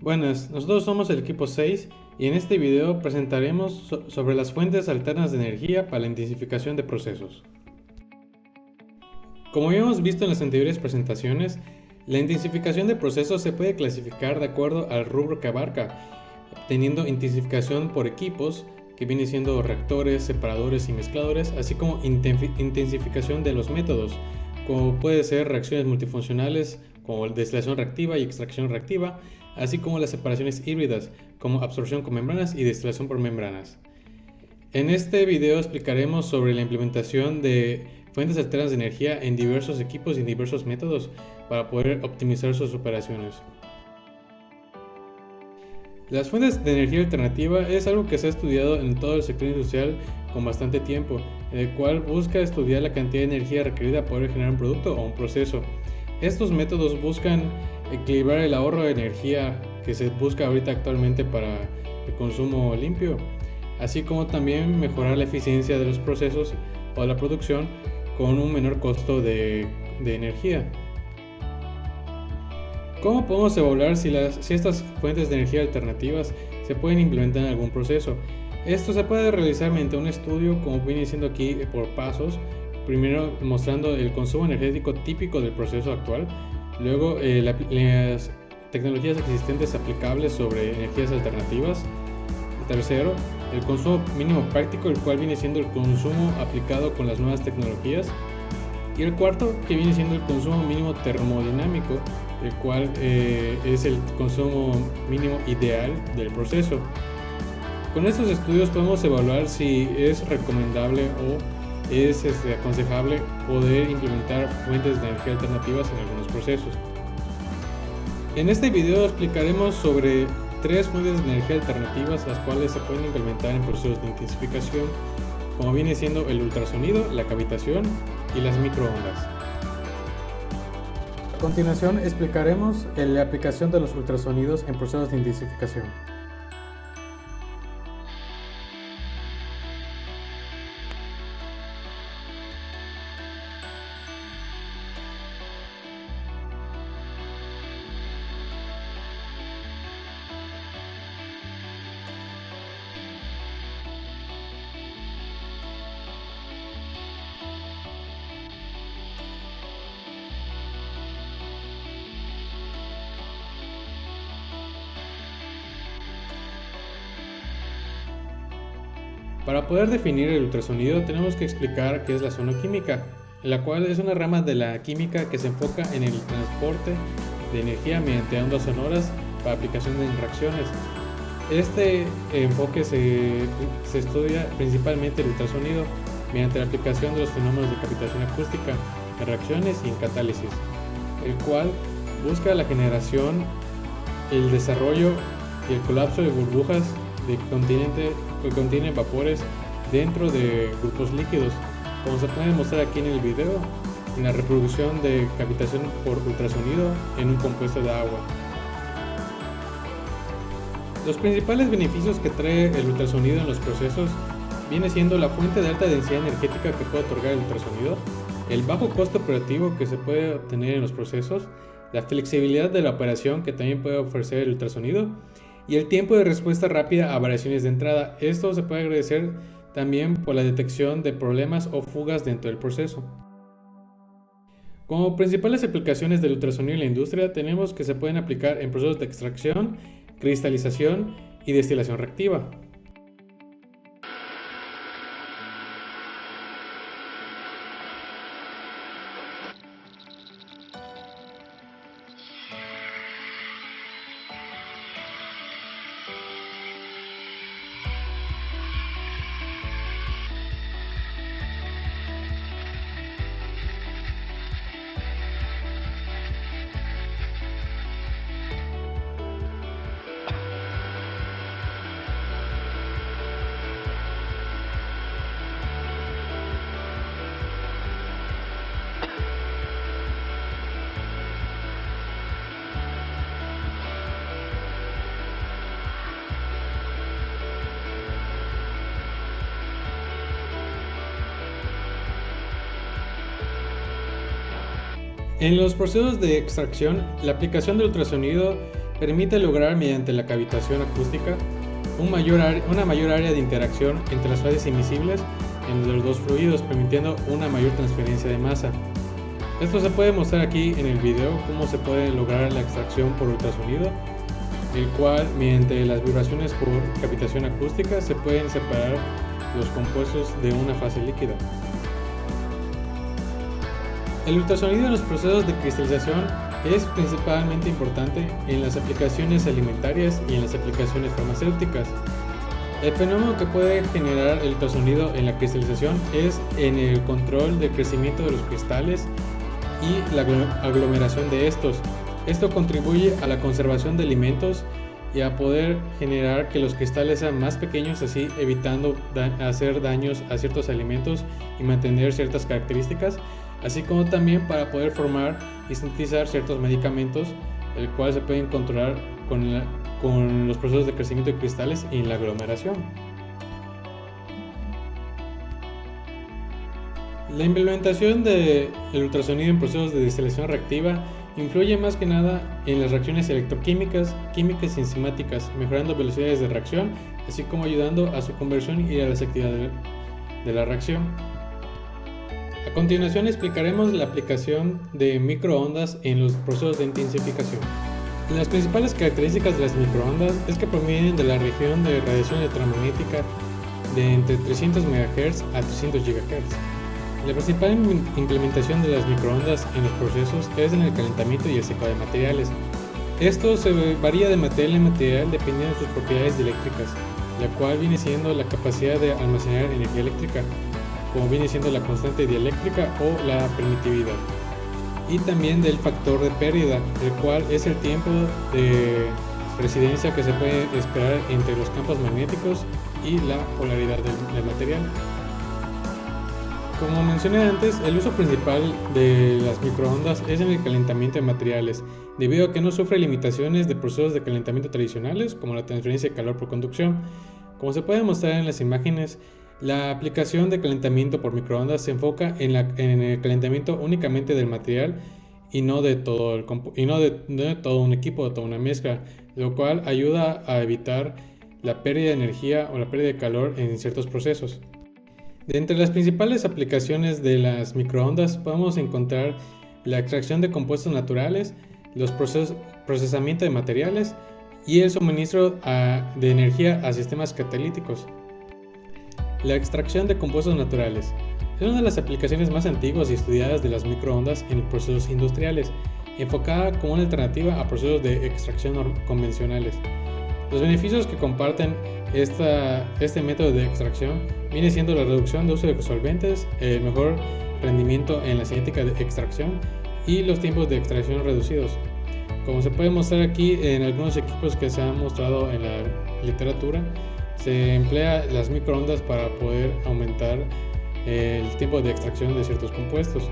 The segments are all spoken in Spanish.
Buenas, nosotros somos el equipo 6 y en este video presentaremos sobre las fuentes alternas de energía para la intensificación de procesos. Como ya hemos visto en las anteriores presentaciones, la intensificación de procesos se puede clasificar de acuerdo al rubro que abarca, teniendo intensificación por equipos, que viene siendo reactores, separadores y mezcladores, así como intensificación de los métodos, como puede ser reacciones multifuncionales como destilación reactiva y extracción reactiva, así como las separaciones híbridas como absorción con membranas y destilación por membranas. En este video explicaremos sobre la implementación de fuentes alternas de energía en diversos equipos y en diversos métodos para poder optimizar sus operaciones. Las fuentes de energía alternativa es algo que se ha estudiado en todo el sector industrial con bastante tiempo, en el cual busca estudiar la cantidad de energía requerida para poder generar un producto o un proceso. Estos métodos buscan equilibrar el ahorro de energía que se busca ahorita actualmente para el consumo limpio, así como también mejorar la eficiencia de los procesos o la producción con un menor costo de energía. ¿Cómo podemos evaluar si estas fuentes de energía alternativas se pueden implementar en algún proceso? Esto se puede realizar mediante un estudio, como viene siendo aquí por pasos. Primero mostrando el consumo energético típico del proceso actual, luego las tecnologías existentes aplicables sobre energías alternativas. Tercero, el consumo mínimo práctico, el cual viene siendo el consumo aplicado con las nuevas tecnologías. Y el cuarto, que viene siendo el consumo mínimo termodinámico, el cual es el consumo mínimo ideal del proceso. Con estos estudios podemos evaluar si es recomendable o es aconsejable poder implementar fuentes de energía alternativas en algunos procesos. En este video explicaremos sobre tres fuentes de energía alternativas las cuales se pueden implementar en procesos de intensificación, como viene siendo el ultrasonido, la cavitación y las microondas. A continuación explicaremos la aplicación de los ultrasonidos en procesos de intensificación. Para poder definir el ultrasonido tenemos que explicar qué es la sonoquímica, la cual es una rama de la química que se enfoca en el transporte de energía mediante ondas sonoras para aplicación en reacciones. Este enfoque se estudia principalmente el ultrasonido mediante la aplicación de los fenómenos de cavitación acústica en reacciones y en catálisis, el cual busca la generación, el desarrollo y el colapso de burbujas que contienen vapores dentro de grupos líquidos, como se puede mostrar aquí en el video, en la reproducción de cavitación por ultrasonido en un compuesto de agua. Los principales beneficios que trae el ultrasonido en los procesos viene siendo la fuente de alta densidad energética que puede otorgar el ultrasonido, el bajo costo operativo que se puede obtener en los procesos, la flexibilidad de la operación que también puede ofrecer el ultrasonido y el tiempo de respuesta rápida a variaciones de entrada. Esto se puede agradecer también por la detección de problemas o fugas dentro del proceso. Como principales aplicaciones del ultrasonido en la industria tenemos que se pueden aplicar en procesos de extracción, cristalización y destilación reactiva. En los procesos de extracción, la aplicación del ultrasonido permite lograr mediante la cavitación acústica una mayor área de interacción entre las fases invisibles entre los dos fluidos, permitiendo una mayor transferencia de masa. Esto se puede mostrar aquí en el video cómo se puede lograr la extracción por ultrasonido, el cual mediante las vibraciones por cavitación acústica se pueden separar los compuestos de una fase líquida. El ultrasonido en los procesos de cristalización es principalmente importante en las aplicaciones alimentarias y en las aplicaciones farmacéuticas. El fenómeno que puede generar el ultrasonido en la cristalización es en el control del crecimiento de los cristales y la aglomeración de estos. Esto contribuye a la conservación de alimentos y a poder generar que los cristales sean más pequeños, así evitando hacer daños a ciertos alimentos y mantener ciertas características, así como también para poder formar y sintetizar ciertos medicamentos, el cual se pueden controlar con los procesos de crecimiento de cristales y en la aglomeración. La implementación del ultrasonido en procesos de destilación reactiva influye más que nada en las reacciones electroquímicas, químicas y enzimáticas, mejorando velocidades de reacción, así como ayudando a su conversión y a la actividad de la reacción. A continuación explicaremos la aplicación de microondas en los procesos de intensificación. Las principales características de las microondas es que provienen de la región de radiación electromagnética de entre 300 MHz a 300 GHz. La principal implementación de las microondas en los procesos es en el calentamiento y el secado de materiales. Esto se varía de material en material dependiendo de sus propiedades eléctricas, la cual viene siendo la capacidad de almacenar energía eléctrica, como viene siendo la constante dieléctrica o la permitividad, y también del factor de pérdida, el cual es el tiempo de residencia que se puede esperar entre los campos magnéticos y la polaridad del material. Como mencioné antes, el uso principal de las microondas es en el calentamiento de materiales, debido a que no sufre limitaciones de procesos de calentamiento tradicionales como la transferencia de calor por conducción. Como se puede mostrar en las imágenes, la aplicación de calentamiento por microondas se enfoca en el calentamiento únicamente del material y no de todo un equipo, de toda una mezcla, lo cual ayuda a evitar la pérdida de energía o la pérdida de calor en ciertos procesos. De entre las principales aplicaciones de las microondas podemos encontrar la extracción de compuestos naturales, los procesamiento de materiales y el suministro de energía a sistemas catalíticos. La extracción de compuestos naturales es una de las aplicaciones más antiguas y estudiadas de las microondas en procesos industriales, enfocada como una alternativa a procesos de extracción convencionales. Los beneficios que comparten este método de extracción viene siendo la reducción de uso de solventes, el mejor rendimiento en la cinética de extracción y los tiempos de extracción reducidos. Como se puede mostrar aquí en algunos equipos que se han mostrado en la literatura, se emplea las microondas para poder aumentar el tiempo de extracción de ciertos compuestos.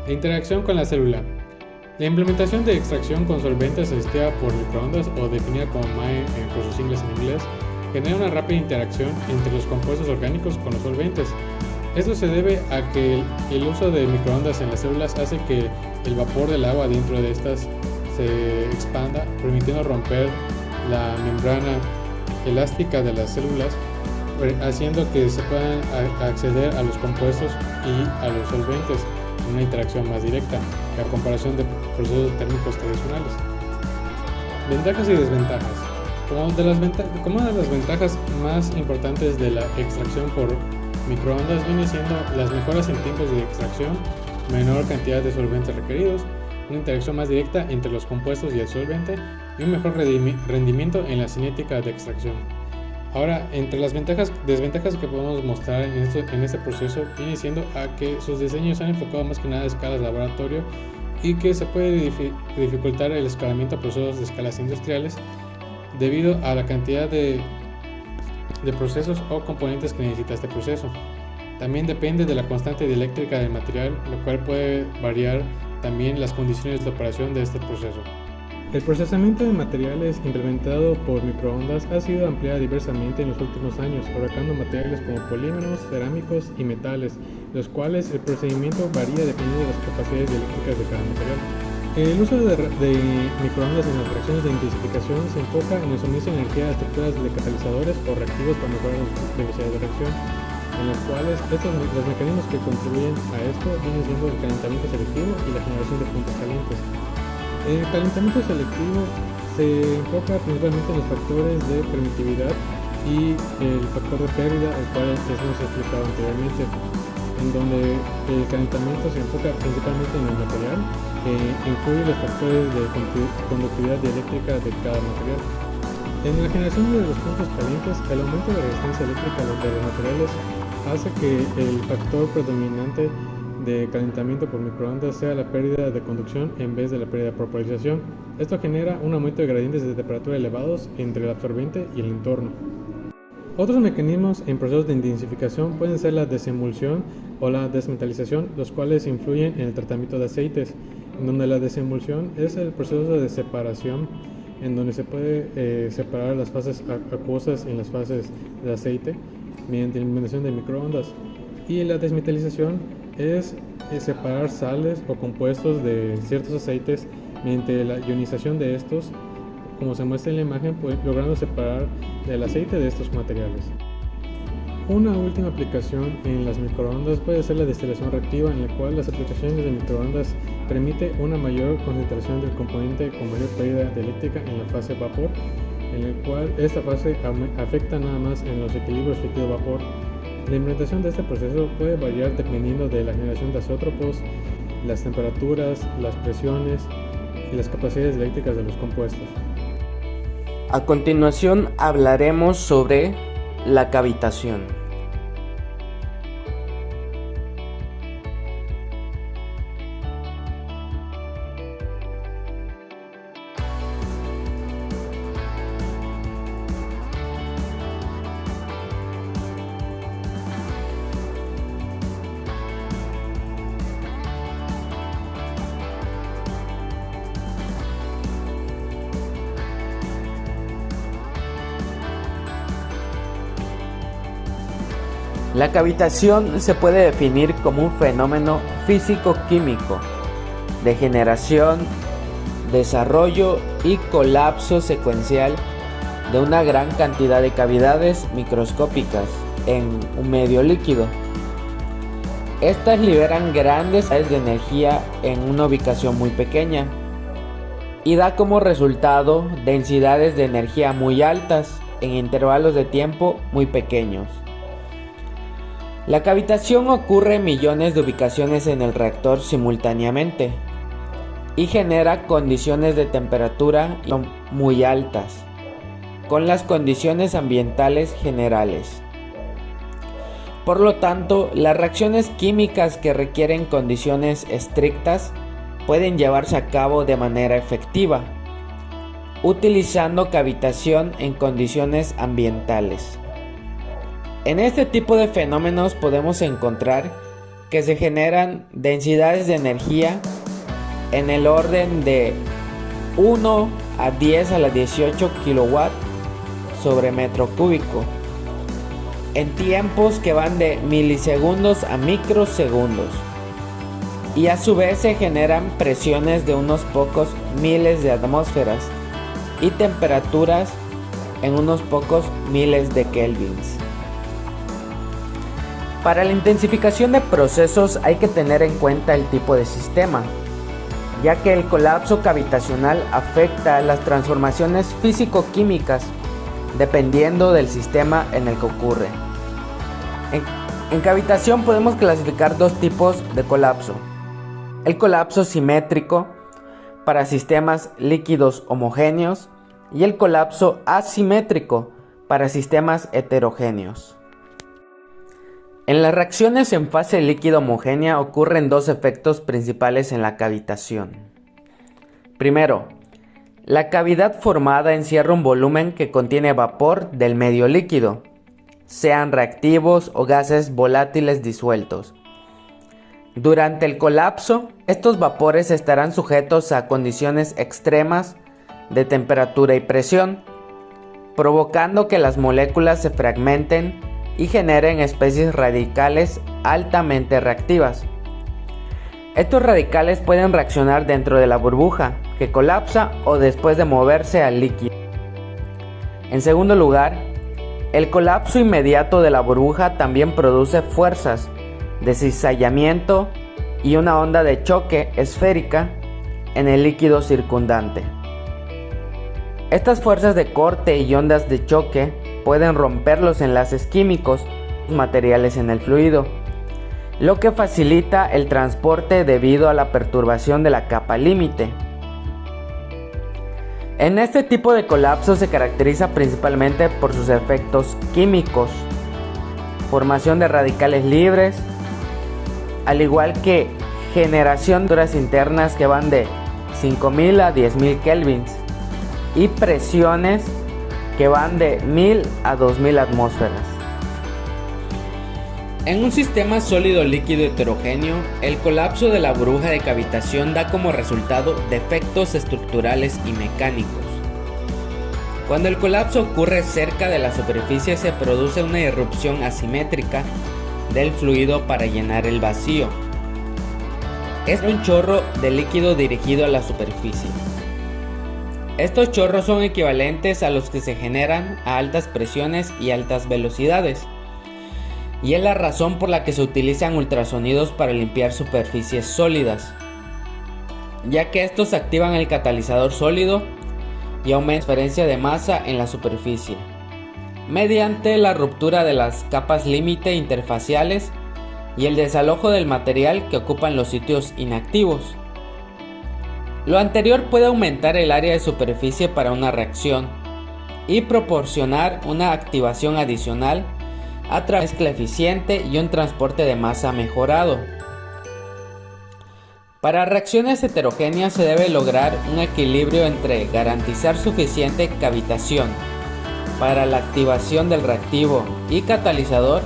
La interacción con la célula. La implementación de extracción con solventes asistida por microondas, o definida como MAE por sus siglas en inglés, genera una rápida interacción entre los compuestos orgánicos con los solventes. Esto se debe a que el uso de microondas en las células hace que el vapor del agua dentro de estas se expanda, permitiendo romper la membrana elástica de las células, haciendo que se puedan acceder a los compuestos y a los solventes en una interacción más directa, a comparación de procesos térmicos tradicionales. Ventajas y desventajas. Como una de las ventajas más importantes de la extracción por microondas viene siendo las mejoras en tiempos de extracción, menor cantidad de solventes requeridos, una interacción más directa entre los compuestos y el solvente y un mejor rendimiento en la cinética de extracción. Ahora, entre las desventajas que podemos mostrar en este proceso viene siendo a que sus diseños se han enfocado más que nada a escalas de laboratorio y que se puede dificultar el escalamiento a procesos de escalas industriales debido a la cantidad de procesos o componentes que necesita este proceso. También depende de la constante dieléctrica del material, lo cual puede variar también las condiciones de operación de este proceso. El procesamiento de materiales implementado por microondas ha sido ampliado diversamente en los últimos años, abarcando materiales como polímeros, cerámicos y metales, los cuales el procedimiento varía dependiendo de las capacidades eléctricas de cada material. El uso de microondas en las reacciones de intensificación se enfoca en el suministro de energía a estructuras de catalizadores o reactivos para mejorar la velocidad de reacción, en los cuales los mecanismos que contribuyen a esto vienen siendo el calentamiento selectivo y la generación de puntos calientes. El calentamiento selectivo se enfoca principalmente en los factores de permitividad y el factor de pérdida, el cual hemos explicado anteriormente, en donde el calentamiento se enfoca principalmente en el material, incluye los factores de conductividad eléctrica de cada material. En la generación de los puntos calientes, el aumento de la resistencia eléctrica de los materiales hace que el factor predominante de calentamiento por microondas sea la pérdida de conducción en vez de la pérdida por polarización. Esto genera un aumento de gradientes de temperatura elevados entre el absorbente y el entorno. Otros mecanismos en procesos de intensificación pueden ser la desemulsión o la desmetalización, los cuales influyen en el tratamiento de aceites, en donde la desemulsión es el proceso de separación, en donde se puede separar las fases acuosas en las fases de aceite mediante la implementación de microondas. Y la desmetalización es separar sales o compuestos de ciertos aceites mediante la ionización de estos, como se muestra en la imagen, logrando separar el aceite de estos materiales. Una última aplicación en las microondas puede ser la destilación reactiva, en la cual las aplicaciones de microondas permite una mayor concentración del componente con mayor pérdida de eléctrica en la fase vapor, en el cual esta fase afecta nada más en los equilibrios líquido-vapor. La implementación de este proceso puede variar dependiendo de la generación de azótropos, las temperaturas, las presiones y las capacidades eléctricas de los compuestos. A continuación hablaremos sobre la cavitación. La cavitación se puede definir como un fenómeno físico-químico de generación, desarrollo y colapso secuencial de una gran cantidad de cavidades microscópicas en un medio líquido. Estas liberan grandes cantidades de energía en una ubicación muy pequeña y da como resultado densidades de energía muy altas en intervalos de tiempo muy pequeños. La cavitación ocurre en millones de ubicaciones en el reactor simultáneamente y genera condiciones de temperatura muy altas, con las condiciones ambientales generales. Por lo tanto, las reacciones químicas que requieren condiciones estrictas pueden llevarse a cabo de manera efectiva, utilizando cavitación en condiciones ambientales. En este tipo de fenómenos podemos encontrar que se generan densidades de energía en el orden de 1 a 10 a la 18 kW sobre metro cúbico, en tiempos que van de milisegundos a microsegundos, y a su vez se generan presiones de unos pocos miles de atmósferas y temperaturas en unos pocos miles de kelvins. Para la intensificación de procesos hay que tener en cuenta el tipo de sistema, ya que el colapso cavitacional afecta las transformaciones físico-químicas dependiendo del sistema en el que ocurre. En cavitación podemos clasificar dos tipos de colapso: el colapso simétrico para sistemas líquidos homogéneos y el colapso asimétrico para sistemas heterogéneos. En las reacciones en fase líquido homogénea ocurren dos efectos principales en la cavitación. Primero, la cavidad formada encierra un volumen que contiene vapor del medio líquido, sean reactivos o gases volátiles disueltos. Durante el colapso, estos vapores estarán sujetos a condiciones extremas de temperatura y presión, provocando que las moléculas se fragmenten y generen especies radicales altamente reactivas. Estos radicales pueden reaccionar dentro de la burbuja, que colapsa, o después de moverse al líquido. En segundo lugar, el colapso inmediato de la burbuja también produce fuerzas de cizallamiento y una onda de choque esférica en el líquido circundante. Estas fuerzas de corte y ondas de choque pueden romper los enlaces químicos de los materiales en el fluido, lo que facilita el transporte debido a la perturbación de la capa límite. En este tipo de colapso se caracteriza principalmente por sus efectos químicos, formación de radicales libres, al igual que generación de temperaturas internas que van de 5000 a 10000 kelvins y presiones que van de 1000 a 2000 atmósferas. En un sistema sólido líquido heterogéneo, el colapso de la burbuja de cavitación da como resultado defectos estructurales y mecánicos. Cuando el colapso ocurre cerca de la superficie, se produce una irrupción asimétrica del fluido para llenar el vacío. Es un chorro de líquido dirigido a la superficie. Estos chorros son equivalentes a los que se generan a altas presiones y altas velocidades, y es la razón por la que se utilizan ultrasonidos para limpiar superficies sólidas, ya que estos activan el catalizador sólido y aumentan la transferencia de masa en la superficie mediante la ruptura de las capas límite interfaciales y el desalojo del material que ocupan los sitios inactivos. Lo anterior puede aumentar el área de superficie para una reacción y proporcionar una activación adicional a través de una mezcla eficiente y un transporte de masa mejorado. Para reacciones heterogéneas se debe lograr un equilibrio entre garantizar suficiente cavitación para la activación del reactivo y catalizador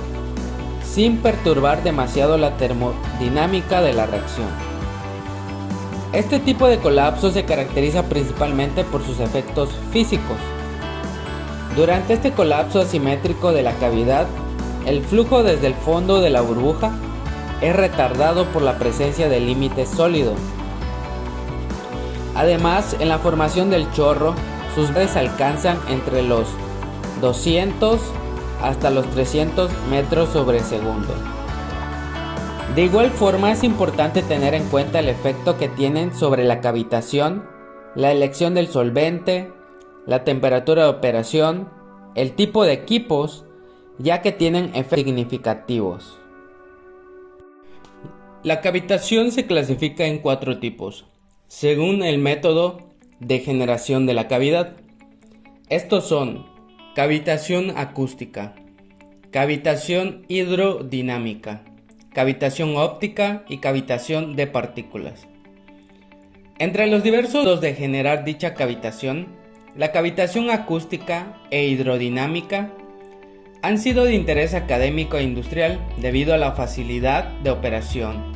sin perturbar demasiado la termodinámica de la reacción. Este tipo de colapso se caracteriza principalmente por sus efectos físicos. Durante este colapso asimétrico de la cavidad, el flujo desde el fondo de la burbuja es retardado por la presencia del límite sólido. Además, en la formación del chorro, sus redes alcanzan entre los 200 hasta los 300 metros sobre segundo. De igual forma, es importante tener en cuenta el efecto que tienen sobre la cavitación, la elección del solvente, la temperatura de operación, el tipo de equipos, ya que tienen efectos significativos. La cavitación se clasifica en 4 tipos, según el método de generación de la cavidad. Estos son cavitación acústica, cavitación hidrodinámica, cavitación óptica y cavitación de partículas. Entre los diversos modos de generar dicha cavitación, la cavitación acústica e hidrodinámica han sido de interés académico e industrial debido a la facilidad de operación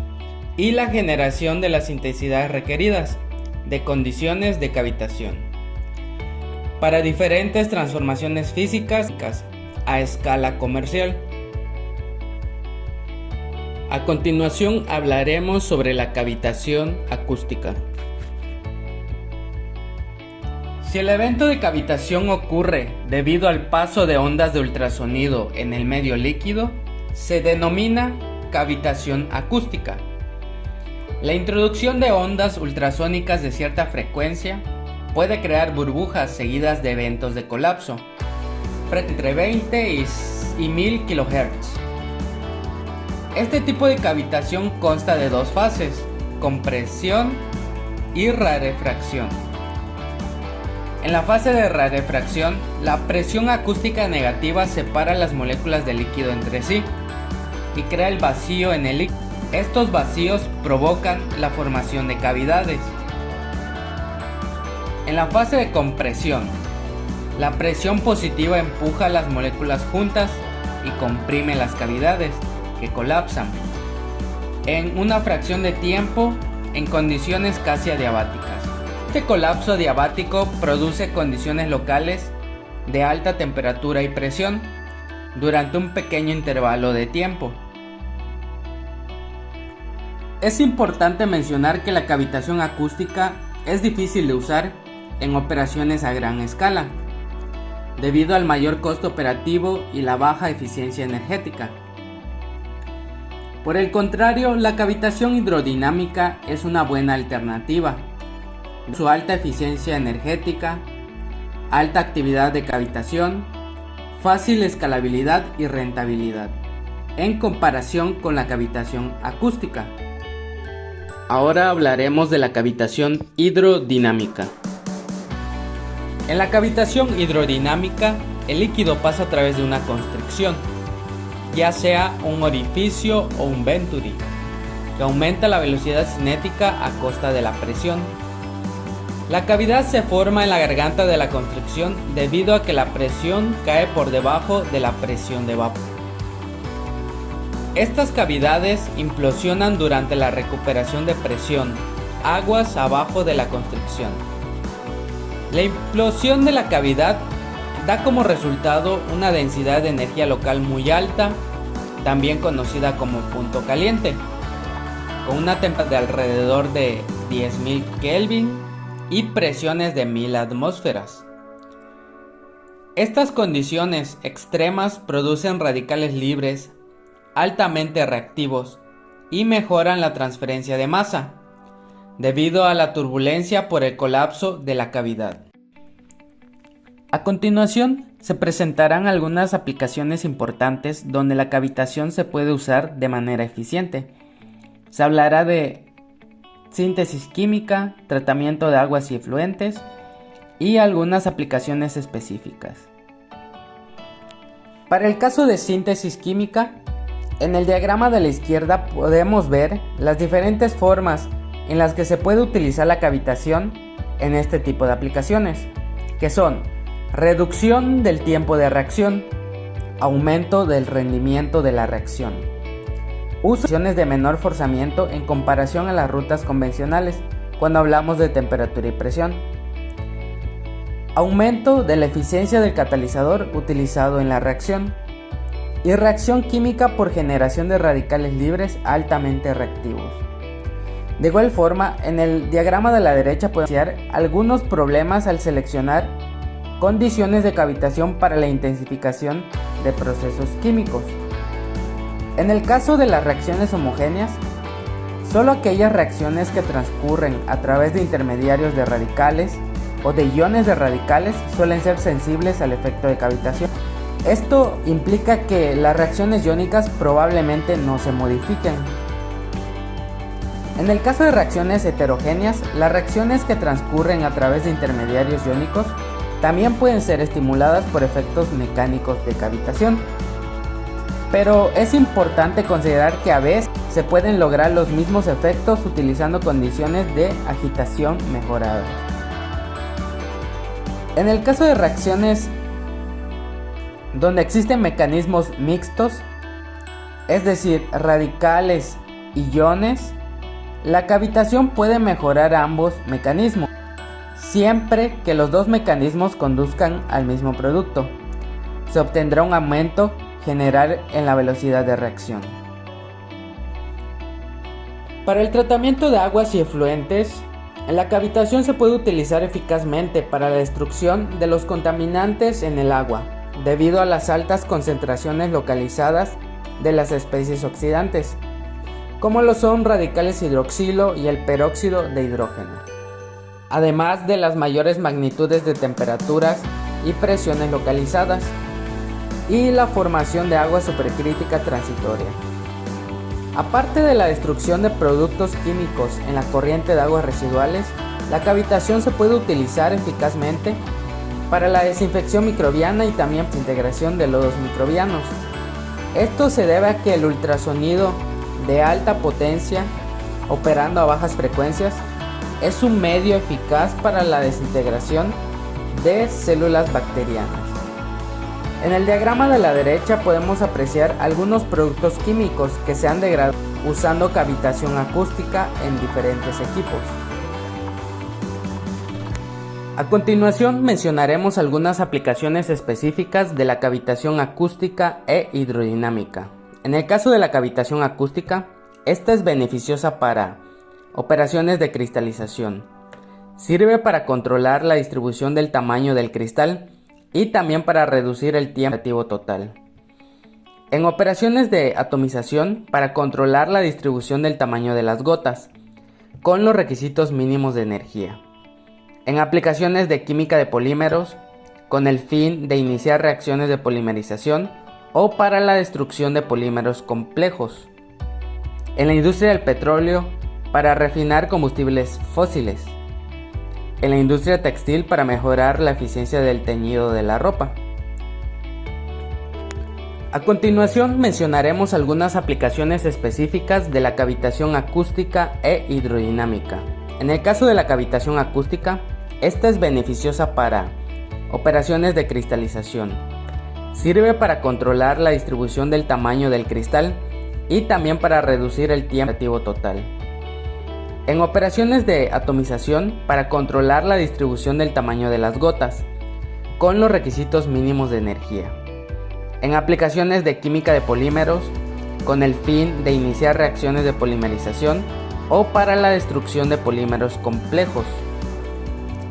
y la generación de las intensidades requeridas de condiciones de cavitación para diferentes transformaciones físicas a escala comercial. A continuación hablaremos sobre la cavitación acústica. Si el evento de cavitación ocurre debido al paso de ondas de ultrasonido en el medio líquido, se denomina cavitación acústica. La introducción de ondas ultrasónicas de cierta frecuencia puede crear burbujas seguidas de eventos de colapso, entre 20 y 1000 kHz. Este tipo de cavitación consta de 2 fases, compresión y rarefacción. En la fase de rarefacción, la presión acústica negativa separa las moléculas de líquido entre sí y crea el vacío en el líquido. Estos vacíos provocan la formación de cavidades. En la fase de compresión, la presión positiva empuja las moléculas juntas y comprime las cavidades, que colapsan en una fracción de tiempo en condiciones casi adiabáticas. Este colapso adiabático produce condiciones locales de alta temperatura y presión durante un pequeño intervalo de tiempo. Es importante mencionar que la cavitación acústica es difícil de usar en operaciones a gran escala, debido al mayor costo operativo y la baja eficiencia energética. Por el contrario, la cavitación hidrodinámica es una buena alternativa. Su alta eficiencia energética, alta actividad de cavitación, fácil escalabilidad y rentabilidad, en comparación con la cavitación acústica. Ahora hablaremos de la cavitación hidrodinámica. En la cavitación hidrodinámica, el líquido pasa a través de una constricción, ya sea un orificio o un venturi, que aumenta la velocidad cinética a costa de la presión. La cavidad se forma en la garganta de la constricción debido a que la presión cae por debajo de la presión de vapor. Estas cavidades implosionan durante la recuperación de presión, aguas abajo de la constricción. La implosión de la cavidad da como resultado una densidad de energía local muy alta, también conocida como punto caliente, con una temperatura de alrededor de 10.000 Kelvin y presiones de 1000 atmósferas. Estas condiciones extremas producen radicales libres altamente reactivos y mejoran la transferencia de masa, debido a la turbulencia por el colapso de la cavidad. A continuación, se presentarán algunas aplicaciones importantes donde la cavitación se puede usar de manera eficiente. Se hablará de síntesis química, tratamiento de aguas y efluentes y algunas aplicaciones específicas. Para el caso de síntesis química, en el diagrama de la izquierda podemos ver las diferentes formas en las que se puede utilizar la cavitación en este tipo de aplicaciones, que son reducción del tiempo de reacción, aumento del rendimiento de la reacción, uso de menor forzamiento en comparación a las rutas convencionales cuando hablamos de temperatura y presión, aumento de la eficiencia del catalizador utilizado en la reacción y reacción química por generación de radicales libres altamente reactivos. De igual forma, en el diagrama de la derecha podemos apreciar algunos problemas al seleccionar condiciones de cavitación para la intensificación de procesos químicos. En el caso de las reacciones homogéneas, solo aquellas reacciones que transcurren a través de intermediarios de radicales o de iones de radicales suelen ser sensibles al efecto de cavitación. Esto implica que las reacciones iónicas probablemente no se modifiquen. En el caso de reacciones heterogéneas, las reacciones que transcurren a través de intermediarios iónicos también pueden ser estimuladas por efectos mecánicos de cavitación. Pero es importante considerar que a veces se pueden lograr los mismos efectos utilizando condiciones de agitación mejorada. En el caso de reacciones donde existen mecanismos mixtos, es decir, radicales y iones, la cavitación puede mejorar ambos mecanismos, siempre que los dos mecanismos conduzcan al mismo producto. Se obtendrá un aumento general en la velocidad de reacción. Para el tratamiento de aguas y efluentes, la cavitación se puede utilizar eficazmente para la destrucción de los contaminantes en el agua, debido a las altas concentraciones localizadas de las especies oxidantes, como lo son radicales hidroxilo y el peróxido de hidrógeno, además de las mayores magnitudes de temperaturas y presiones localizadas, y la formación de agua supercrítica transitoria. Aparte de la destrucción de productos químicos en la corriente de aguas residuales, la cavitación se puede utilizar eficazmente para la desinfección microbiana y también para la integración de lodos microbianos. Esto se debe a que el ultrasonido de alta potencia, operando a bajas frecuencias, es un medio eficaz para la desintegración de células bacterianas. En el diagrama de la derecha podemos apreciar algunos productos químicos que se han degradado usando cavitación acústica en diferentes equipos. A continuación mencionaremos algunas aplicaciones específicas de la cavitación acústica e hidrodinámica. En el caso de la cavitación acústica, esta es beneficiosa para operaciones de cristalización. Sirve para controlar la distribución del tamaño del cristal y también para reducir el tiempo operativo total. En operaciones de atomización, para controlar la distribución del tamaño de las gotas, con los requisitos mínimos de energía. En aplicaciones de química de polímeros, con el fin de iniciar reacciones de polimerización o para la destrucción de polímeros complejos. En la industria del petróleo, para refinar combustibles fósiles. En la industria textil, para mejorar la eficiencia del teñido de la ropa. A continuación mencionaremos algunas aplicaciones específicas de la cavitación acústica e hidrodinámica. En el caso de la cavitación acústica, esta es beneficiosa para operaciones de cristalización. Sirve para controlar la distribución del tamaño del cristal y también para reducir el tiempo operativo total. En operaciones de atomización, para controlar la distribución del tamaño de las gotas, con los requisitos mínimos de energía. En aplicaciones de química de polímeros, con el fin de iniciar reacciones de polimerización o para la destrucción de polímeros complejos.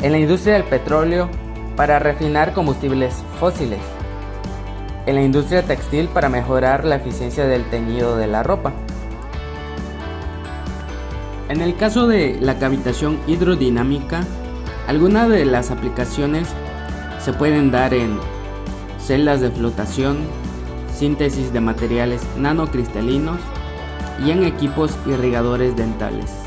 En la industria del petróleo, para refinar combustibles fósiles. En la industria textil, para mejorar la eficiencia del teñido de la ropa. En el caso de la cavitación hidrodinámica, algunas de las aplicaciones se pueden dar en celdas de flotación, síntesis de materiales nanocristalinos y en equipos irrigadores dentales.